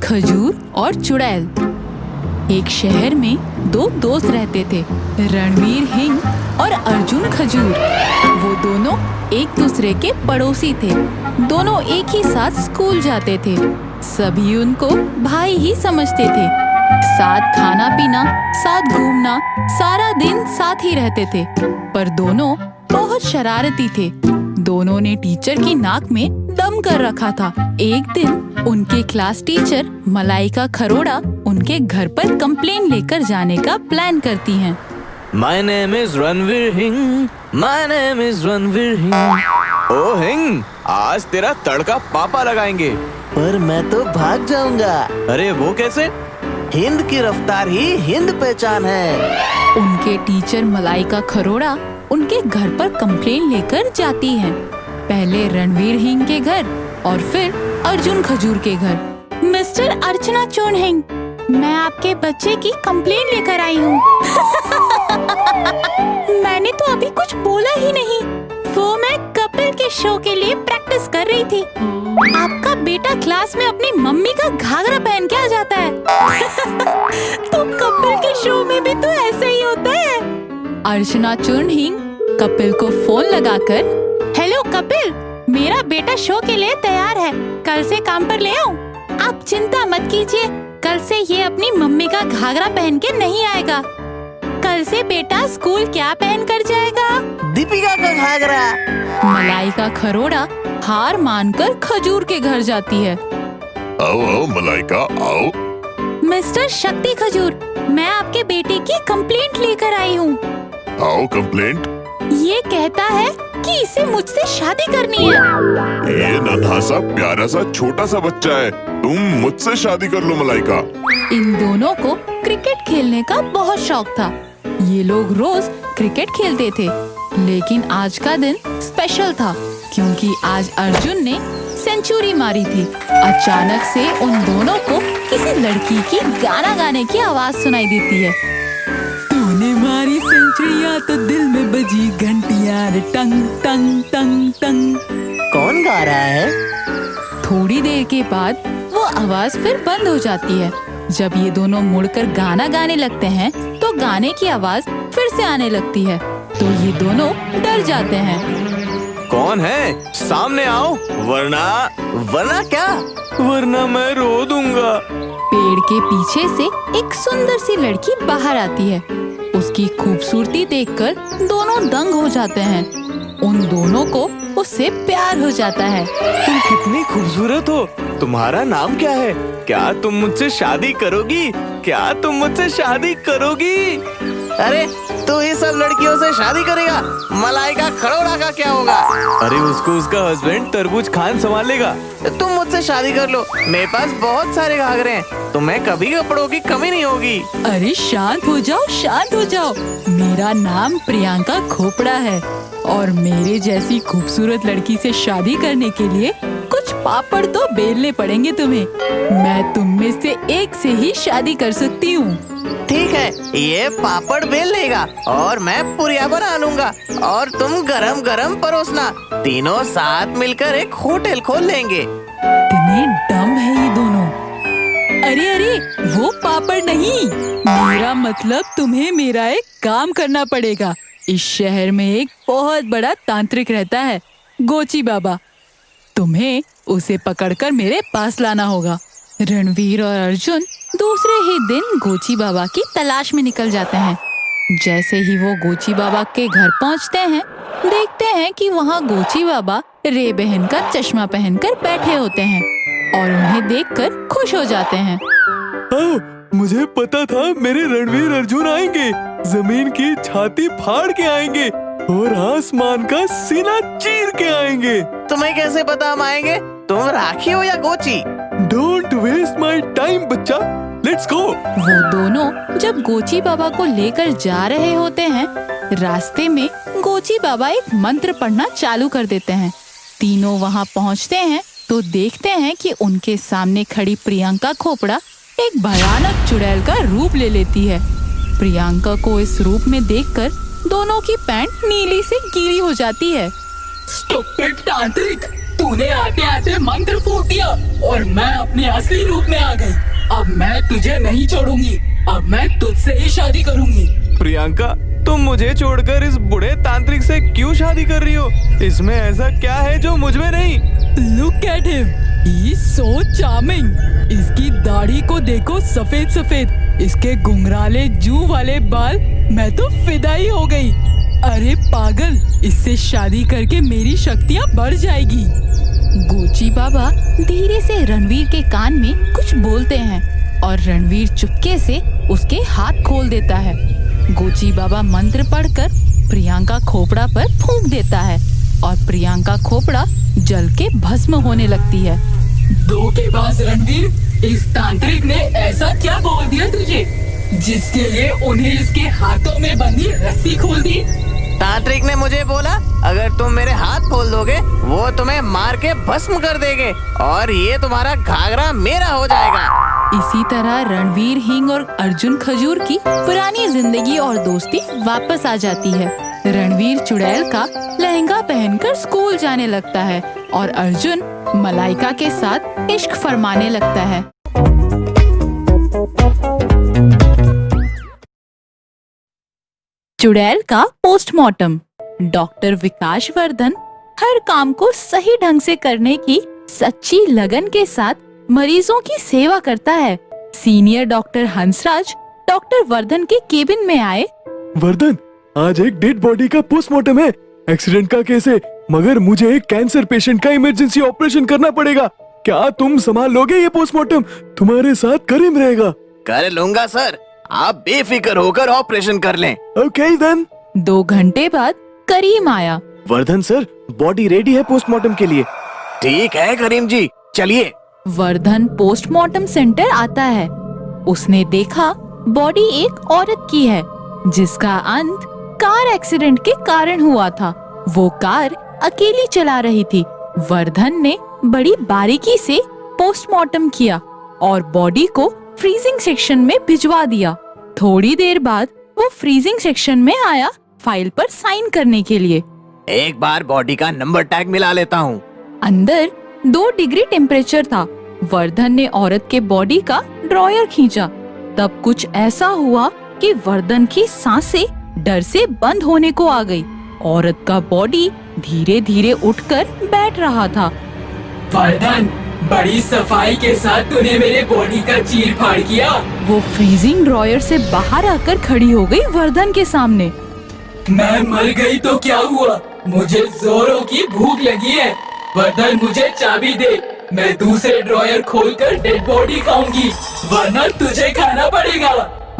खजूर और चुड़ैल। एक शहर में दो दोस्त रहते थे, रणवीर हिंग और अर्जुन खजूर। वो दोनों एक दूसरे के पड़ोसी थे। दोनों एक ही साथ स्कूल जाते थे। सभी उनको भाई ही समझते थे। साथ खाना पीना, साथ घूमना, सारा दिन साथ ही रहते थे। पर दोनों बहुत शरारती थे। दोनों ने टीचर की नाक में दम कर रखा था। एक दिन उनके क्लास टीचर मलाइका खरोड़ा उनके घर पर कंप्लेन लेकर जाने का प्लान करती हैं। My name is रणवीर हिंग, My name is रणवीर हिंग। ओ हिंग, आज तेरा तड़का पापा लगाएंगे। पर मैं तो भाग जाऊंगा। अरे वो कैसे? हिंद की रफ्तार ही हिंद पहचान है। उनके टीचर मलाइका खरोड़ा उनके घर पर कंप्लेन लेकर जाती हैं। पहले रणवीर हिंग के घर और फिर अर्जुन खजूर के घर। मिस्टर अर्चना चोनहिंग, मैं आपके बच्चे की कंप्लेन लेकर आई हूँ। मैंने तो अभी कुछ बोला ही नहीं। वो मैं कपिल के शो के लिए प्रैक्टिस कर रही थी। आपका बेटा क्लास में अपनी मम्मी का घाघरा पहन के आ जाता है। तो कपिल के शो में भी तो ऐसा ही होता है। अर्चना चोनहिंग कपिल को फोन लगाकर, हेलो कपिल, मेरा बेटा शो के लिए तैयार है। कल से काम पर ले आऊं? आप चिंता मत कीजिए, कल से ये अपनी मम्मी का घाघरा पहन के नहीं आएगा। कल से बेटा स्कूल क्या पहन कर जाएगा? दीपिका का घाघरा। मलाइका खरोड़ा हार मानकर खजूर के घर जाती है। आओ आओ मलाइका आओ। मिस्टर शक्ति खजूर, मैं आपके बेटे की कंप्लेंट लेकर आई हूँ। आओ कंप्लेंट। ये कहता है कि इसे मुझसे शादी करनी है। ये नन्हा सा प्यारा सा छोटा सा बच्चा है, तुम मुझसे शादी कर लो मलाइका। इन दोनों को क्रिकेट खेलने का बहुत शौक था। ये लोग रोज क्रिकेट खेलते थे, लेकिन आज का दिन स्पेशल था क्योंकि आज अर्जुन ने सेंचुरी मारी थी। अचानक से उन दोनों को किसी लड़की की गाना गाने की आवाज सुनाई देती है। तूने मारी सेंचुरियां तो दिल में बजी घंटियां रे, टंग टंग टंग टंग। कौन गा रहा है? थोड़ी देर के बाद वो आवाज फिर बंद हो जाती है। जब ये दोनों मुड़कर गाना गाने लगते हैं तो गाने की आवाज फिर से आने लगती है। तो ये दोनों डर जाते हैं। कौन है? सामने आओ, वरना क्या? वरना मैं रो दूंगा। पेड़ के पीछे से एक सुंदर सी लड़की बाहर आती है। उसकी खूबसूरती देखकर दोनों दंग हो जाते हैं। उन दोनों को उससे प्यार हो जाता है। तुम कितनी खूबसूरत हो। तुम्हारा नाम क्या है? क्या तुम मुझसे शादी करोगी? क्या तुम मुझसे शादी करोगी? अरे तू ये सब लड़कियों से शादी करेगा? मलाइका खरोड़ा का क्या होगा? अरे उसको उसका हस्बैंड तरबूज खान संभालेगा। तुम मुझसे शादी कर लो, मेरे पास बहुत सारे घाघरे हैं, तुम्हें कभी कपड़ों की कमी नहीं होगी। अरे शांत हो जाओ, शांत हो जाओ। मेरा नाम प्रियंका खोपड़ा है और मेरे जैसी खूबसूरत लड़की से शादी करने के लिए कुछ पापड़ तो बेलने पड़ेंगे तुम्हें। मैं तुम में से एक से ही शादी कर सकती हूँ। ठीक है, ये पापड़ बेल लेगा और मैं पुरिया बना लूंगा और तुम गरम गरम परोसना। तीनों साथ मिलकर एक होटल खोल लेंगे। इतने डम है ये दोनों। अरे अरे, वो पापड़ नहीं, मेरा मतलब तुम्हें मेरा एक काम करना पड़ेगा। इस शहर में एक बहुत बड़ा तांत्रिक रहता है, गोची बाबा। तुम्हें उसे पकड़कर मेरे पास लाना होगा। रणवीर और अर्जुन दूसरे ही दिन गोची बाबा की तलाश में निकल जाते हैं। जैसे ही वो गोची बाबा के घर पहुंचते हैं, देखते हैं कि वहाँ गोची बाबा रे बहन का चश्मा पहनकर बैठे होते हैं और उन्हें देखकर खुश हो जाते हैं। मुझे पता था मेरे रणवीर अर्जुन आएंगे, जमीन की छाती फाड़ के आएंगे और आसमान का सीना चीर के आएंगे। तुम्हें कैसे पता हम आएंगे? तुम राखी हो या गोची? डोंट वेस्ट माई टाइम बच्चा, लेट्स गो। वो दोनों जब गोची बाबा को लेकर जा रहे होते हैं, रास्ते में गोची बाबा एक मंत्र पढ़ना चालू कर देते हैं। तीनों वहाँ पहुँचते हैं तो देखते हैं कि उनके सामने खड़ी प्रियंका खोपड़ा एक भयानक चुड़ैल का रूप ले लेती है। प्रियंका को इस रूप में देखकर दोनों की पैंट नीली से गीली हो जाती है। स्टूपिड तांत्रिक, तूने आते आते मंत्र फूट दिया और मैं अपने असली रूप में आ गई। अब मैं तुझे नहीं छोड़ूंगी, अब मैं तुझसे ही शादी करूंगी। प्रियंका, तुम मुझे छोड़कर इस बूढ़े तांत्रिक से क्यों शादी कर रही हो? इसमें ऐसा क्या है जो मुझ में नहीं? Look at him, he is so charming। इसकी दाढ़ी को देखो, सफेद सफेद, इसके घुंघराले जू वाले बाल, मैं तो फिदा ही हो गई। अरे पागल, इससे शादी करके मेरी शक्तियाँ बढ़ जाएगी। गोची बाबा धीरे से रणवीर के कान में कुछ बोलते हैं और रणवीर चुपके से उसके हाथ खोल देता है। गोची बाबा मंत्र पढ़कर प्रियंका खोपड़ा पर फूंक देता है और प्रियंका खोपड़ा जल के भस्म होने लगती है। धोखेबाज रणवीर, इस तांत्रिक ने ऐसा क्या बोल दिया तुझे जिसके लिए उन्हें इसके हाथों में बंधी रस्सी खोल दी? तांत्रिक ने मुझे बोला अगर तुम मेरे हाथ खोल दोगे वो तुम्हें मार के भस्म कर देंगे और ये तुम्हारा घाघरा मेरा हो जाएगा। इसी तरह रणवीर हिंग और अर्जुन खजूर की पुरानी जिंदगी और दोस्ती वापस आ जाती है। रणवीर चुड़ैल का लहंगा पहनकर स्कूल जाने लगता है और अर्जुन मलाइका के साथ इश्क फरमाने लगता है। चुड़ैल का पोस्टमार्टम। डॉक्टर विकास वर्धन हर काम को सही ढंग से करने की सच्ची लगन के साथ मरीजों की सेवा करता है। Senior doctor Hansraj doctor Vardhan के केबिन में आए। वर्धन, आज एक डेड बॉडी का पोस्टमार्टम है। एक्सीडेंट का केस है, मगर मुझे एक कैंसर पेशेंट का इमरजेंसी ऑपरेशन करना पड़ेगा। क्या तुम संभाल लोगे ये पोस्टमार्टम? तुम्हारे साथ करीम रहेगा। कर लूंगा सर, आप बेफिक्र होकर ऑपरेशन कर लें। Okay then. 2 घंटे बाद करीम आया। वर्धन सर, बॉडी रेडी है पोस्टमार्टम के लिए। ठीक है करीम जी, चलिए। वर्धन पोस्टमार्टम सेंटर आता है। उसने देखा बॉडी एक औरत की है जिसका अंत कार एक्सीडेंट के कारण हुआ था। वो कार अकेली चला रही थी। वर्धन ने बड़ी बारीकी से पोस्टमार्टम किया और बॉडी को फ्रीजिंग सेक्शन में भिजवा दिया। थोड़ी देर बाद वो फ्रीजिंग सेक्शन में आया फाइल पर साइन करने के लिए। एक बार बॉडी का नंबर टैग मिला लेता हूँ। अंदर 2 डिग्री टेम्परेचर था। वर्धन ने औरत के बॉडी का ड्रॉयर खींचा। तब कुछ ऐसा हुआ कि वर्धन की सांसें डर से बंद होने को आ गई। औरत का बॉडी धीरे धीरे उठकर बैठ रहा था। वर्धन, बड़ी सफाई के साथ तूने मेरे बॉडी का चीर फाड़ किया। वो फ्रीजिंग ड्रॉयर से बाहर आकर खड़ी हो गई वर्धन के सामने। मैं मर गई तो क्या हुआ, मुझे जोरों की भूख लगी है। वर्धन, मुझे चाबी दे, मैं दूसरे ड्रॉयर खोलकर डेड बॉडी खाऊंगी, वरना तुझे खाना पड़ेगा।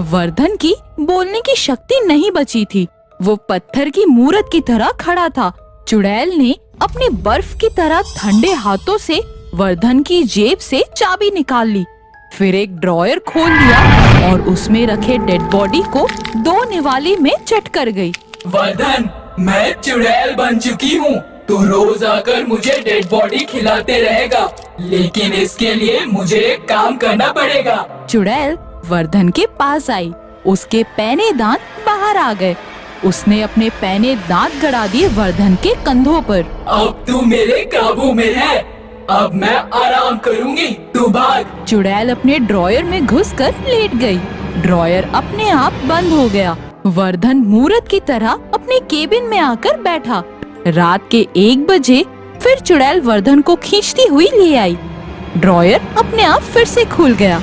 वर्धन की बोलने की शक्ति नहीं बची थी। वो पत्थर की मूरत की तरह खड़ा था। चुड़ैल ने अपने बर्फ की तरह ठंडे हाथों से वर्धन की जेब से चाबी निकाल ली, फिर एक ड्रॉयर खोल लिया और उसमें रखे डेड बॉडी को 2 निवाले में चट कर गई। वर्धन, मैं चुड़ैल बन चुकी हूँ। तू रोज आकर मुझे डेड बॉडी खिलाते रहेगा, लेकिन इसके लिए मुझे एक काम करना पड़ेगा। चुड़ैल वर्धन के पास आई। उसके पैने दांत बाहर आ गए। उसने अपने पैने दांत गड़ा दिए वर्धन के कंधों पर। अब तू मेरे काबू में है, अब मैं आराम करूंगी, तू भाग। चुड़ैल अपने ड्रॉयर में घुसकर लेट गई। ड्रॉयर अपने आप बंद हो गया। वर्धन मूरत की तरह अपने केबिन में आकर बैठा। रात के 1 बजे फिर चुड़ैल वर्धन को खींचती हुई ले आई। ड्रॉयर अपने आप फिर से खुल गया।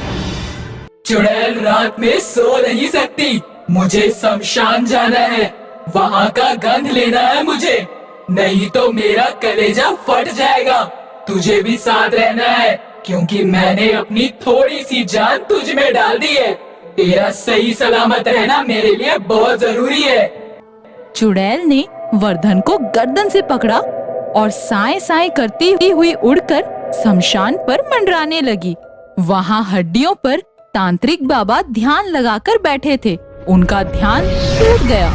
चुड़ैल रात में सो नहीं सकती, मुझे शमशान जाना है, वहाँ का गंध लेना है मुझे, नहीं तो मेरा कलेजा फट जाएगा। तुझे भी साथ रहना है, क्योंकि मैंने अपनी थोड़ी सी जान तुझ में डाल दी है। तेरा सही सलामत रहना मेरे लिए बहुत जरूरी है। चुड़ैल ने वर्धन को गर्दन से पकड़ा और साए साए करती हुई उड़कर शमशान पर मंडराने लगी। वहाँ हड्डियों पर तांत्रिक बाबा ध्यान लगाकर बैठे थे। उनका ध्यान टूट गया।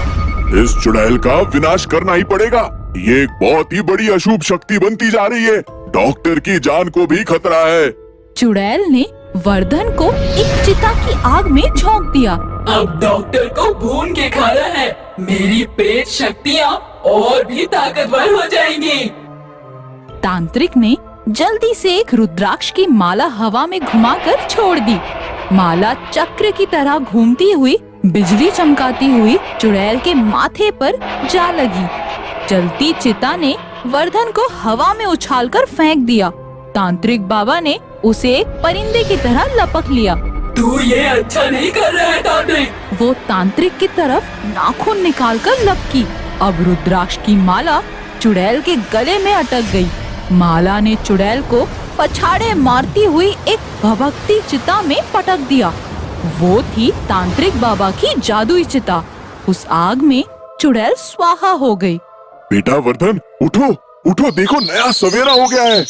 इस चुड़ैल का विनाश करना ही पड़ेगा। ये एक बहुत ही बड़ी अशुभ शक्ति बनती जा रही है। डॉक्टर की जान को भी खतरा है। चुड़ैल ने वर्धन को एक चिता की आग में झोंक दिया। अब डॉक्टर को भून के खाना है, मेरी पेट शक्तियाँ और भी ताकतवर हो जाएंगी। तांत्रिक ने जल्दी से एक रुद्राक्ष की माला हवा में घुमाकर छोड़ दी। माला चक्र की तरह घूमती हुई बिजली चमकाती हुई चुड़ैल के माथे पर जा लगी। जलती चिता ने वर्धन को हवा में उछालकर फेंक दिया। तांत्रिक बाबा ने उसे एक परिंदे की तरह लपक लिया। तू ये अच्छा नहीं कर रहा है तांत्रिक। वो तांत्रिक की तरफ नाखून निकालकर लपकी। अब रुद्राक्ष की माला चुड़ैल के गले में अटक गई। माला ने चुड़ैल को पछाड़े मारती हुई एक भभकती चिता में पटक दिया। वो थी तांत्रिक बाबा की जादुई चिता। उस आग में चुड़ैल स्वाहा हो गई। बेटा वर्धन, उठो उठो, देखो नया सवेरा हो गया है।